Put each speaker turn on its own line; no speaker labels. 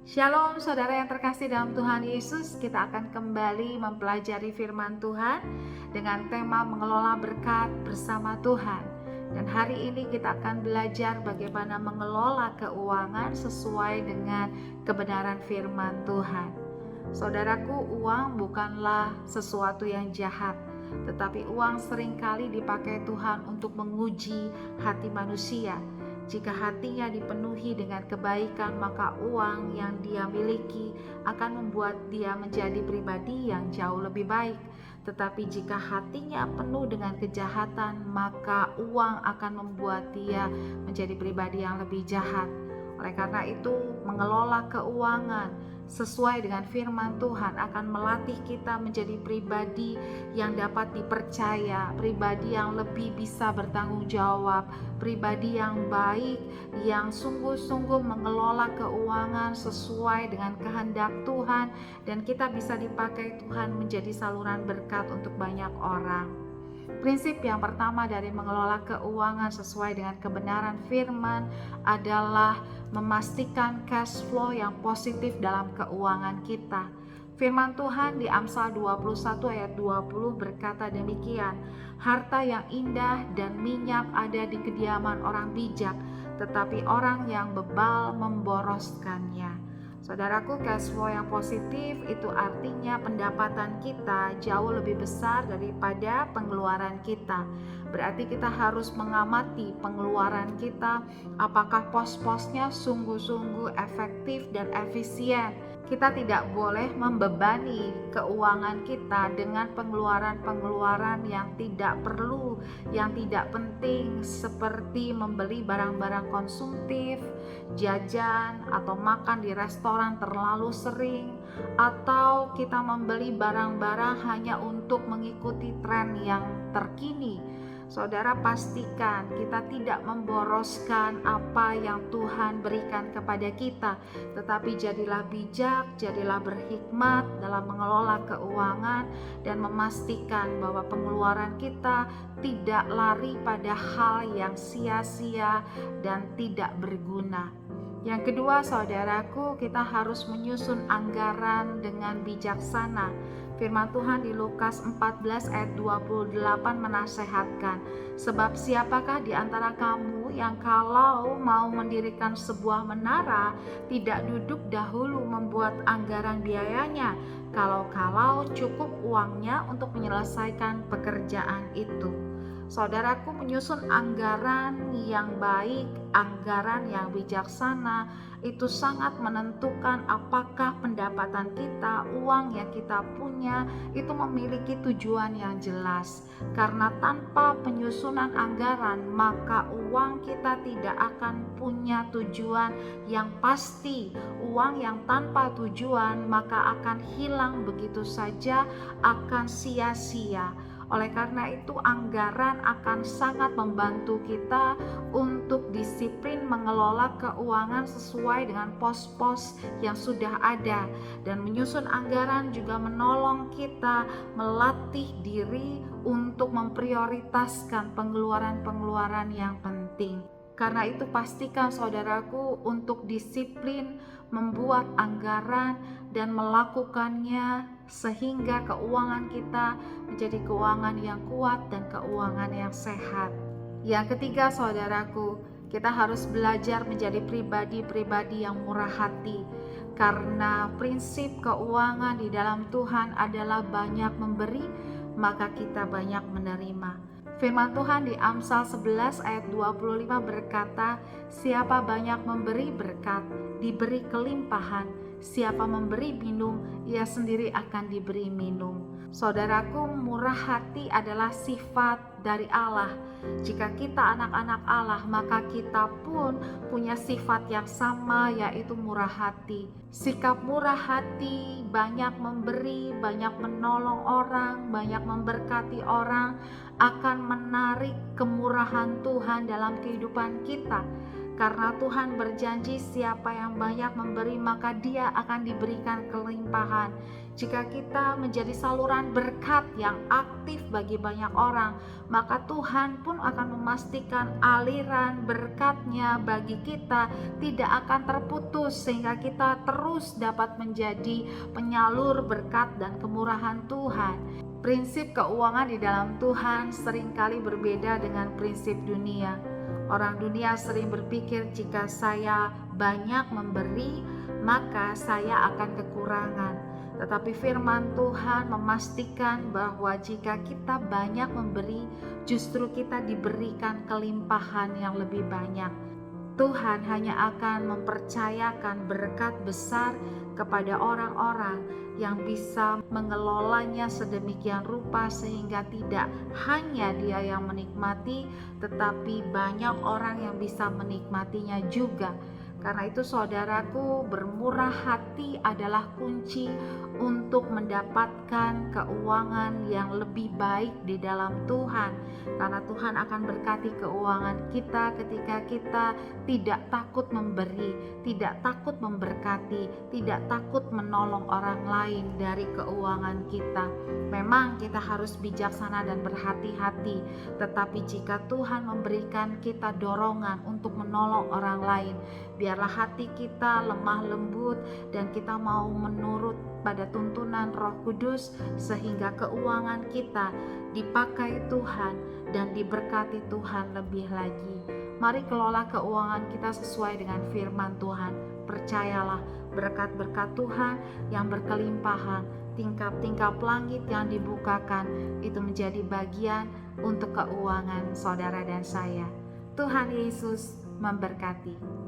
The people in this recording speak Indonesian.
Shalom saudara yang terkasih dalam Tuhan Yesus. Kita akan kembali mempelajari firman Tuhan dengan tema mengelola berkat bersama Tuhan. Dan hari ini kita akan belajar bagaimana mengelola keuangan sesuai dengan kebenaran firman Tuhan. Saudaraku, uang bukanlah sesuatu yang jahat, tetapi uang seringkali dipakai Tuhan untuk menguji hati manusia. Jika hatinya dipenuhi dengan kebaikan, maka uang yang dia miliki akan membuat dia menjadi pribadi yang jauh lebih baik. Tetapi jika hatinya penuh dengan kejahatan, maka uang akan membuat dia menjadi pribadi yang lebih jahat. Oleh karena itu, mengelola keuangan sesuai dengan firman Tuhan akan melatih kita menjadi pribadi yang dapat dipercaya, pribadi yang lebih bisa bertanggung jawab, pribadi yang baik, yang sungguh-sungguh mengelola keuangan sesuai dengan kehendak Tuhan, dan kita bisa dipakai Tuhan menjadi saluran berkat untuk banyak orang. Prinsip yang pertama dari mengelola keuangan sesuai dengan kebenaran firman adalah memastikan cash flow yang positif dalam keuangan kita. Firman Tuhan di Amsal 21 ayat 20 berkata demikian, harta yang indah dan minyak ada di kediaman orang bijak, tetapi orang yang bebal memboroskannya. Saudaraku, cash flow yang positif itu artinya pendapatan kita jauh lebih besar daripada pengeluaran kita. Berarti kita harus mengamati pengeluaran kita, apakah pos-posnya sungguh-sungguh efektif dan efisien. Kita tidak boleh membebani keuangan kita dengan pengeluaran-pengeluaran yang tidak perlu, yang tidak penting, seperti membeli barang-barang konsumtif, jajan, atau makan di restoran terlalu sering, atau kita membeli barang-barang hanya untuk mengikuti tren yang terkini. Saudara, pastikan kita tidak memboroskan apa yang Tuhan berikan kepada kita, tetapi jadilah bijak, jadilah berhikmat dalam mengelola keuangan, dan memastikan bahwa pengeluaran kita tidak lari pada hal yang sia-sia dan tidak berguna. Yang kedua, saudaraku, kita harus menyusun anggaran dengan bijaksana. Firman Tuhan di Lukas 14 ayat 28 menasehatkan, sebab siapakah di antara kamu yang kalau mau mendirikan sebuah menara tidak duduk dahulu membuat anggaran biayanya, kalau cukup uangnya untuk menyelesaikan pekerjaan itu. Saudaraku, menyusun anggaran yang baik, anggaran yang bijaksana itu sangat menentukan apakah pendapatan kita, uang yang kita punya itu memiliki tujuan yang jelas. Karena tanpa penyusunan anggaran, maka uang kita tidak akan punya tujuan yang pasti. Uang yang tanpa tujuan maka akan hilang begitu saja, akan sia-sia. Oleh karena itu, anggaran akan sangat membantu kita untuk disiplin mengelola keuangan sesuai dengan pos-pos yang sudah ada. Dan menyusun anggaran juga menolong kita melatih diri untuk memprioritaskan pengeluaran-pengeluaran yang penting. Karena itu, pastikan saudaraku untuk disiplin membuat anggaran dan melakukannya sehingga keuangan kita menjadi keuangan yang kuat dan keuangan yang sehat. Yang ketiga, saudaraku, kita harus belajar menjadi pribadi-pribadi yang murah hati, karena prinsip keuangan di dalam Tuhan adalah banyak memberi, maka kita banyak menerima. Firman Tuhan di Amsal 11 ayat 25 berkata, siapa banyak memberi berkat, diberi kelimpahan. Siapa memberi minum, ia sendiri akan diberi minum. Saudaraku, murah hati adalah sifat dari Allah. Jika kita anak-anak Allah, maka kita pun punya sifat yang sama, yaitu murah hati. Sikap murah hati, banyak memberi, banyak menolong orang, banyak memberkati orang, akan menarik kemurahan Tuhan dalam kehidupan kita. Karena Tuhan berjanji siapa yang banyak memberi maka dia akan diberikan kelimpahan. Jika kita menjadi saluran berkat yang aktif bagi banyak orang, maka Tuhan pun akan memastikan aliran berkat-Nya bagi kita tidak akan terputus, sehingga kita terus dapat menjadi penyalur berkat dan kemurahan Tuhan. Prinsip keuangan di dalam Tuhan seringkali berbeda dengan prinsip dunia. Orang dunia sering berpikir jika saya banyak memberi, maka saya akan kekurangan. Tetapi firman Tuhan memastikan bahwa jika kita banyak memberi, justru kita diberikan kelimpahan yang lebih banyak. Tuhan hanya akan mempercayakan berkat besar kepada orang-orang yang bisa mengelolanya sedemikian rupa sehingga tidak hanya dia yang menikmati, tetapi banyak orang yang bisa menikmatinya juga. Karena itu saudaraku, bermurah hati adalah kunci untuk mendapatkan keuangan yang lebih baik di dalam Tuhan. Karena Tuhan akan berkati keuangan kita ketika kita tidak takut memberi, tidak takut memberkati, tidak takut menolong orang lain dari keuangan kita. Memang kita harus bijaksana dan berhati-hati, tetapi jika Tuhan memberikan kita dorongan untuk menolong orang lain, biarlah hati kita lemah lembut dan kita mau menurut pada tuntunan Roh Kudus sehingga keuangan kita dipakai Tuhan dan diberkati Tuhan lebih lagi. Mari kelola keuangan kita sesuai dengan firman Tuhan. Percayalah, berkat-berkat Tuhan yang berkelimpahan, tingkap-tingkap langit yang dibukakan, itu menjadi bagian untuk keuangan saudara dan saya. Tuhan Yesus memberkati.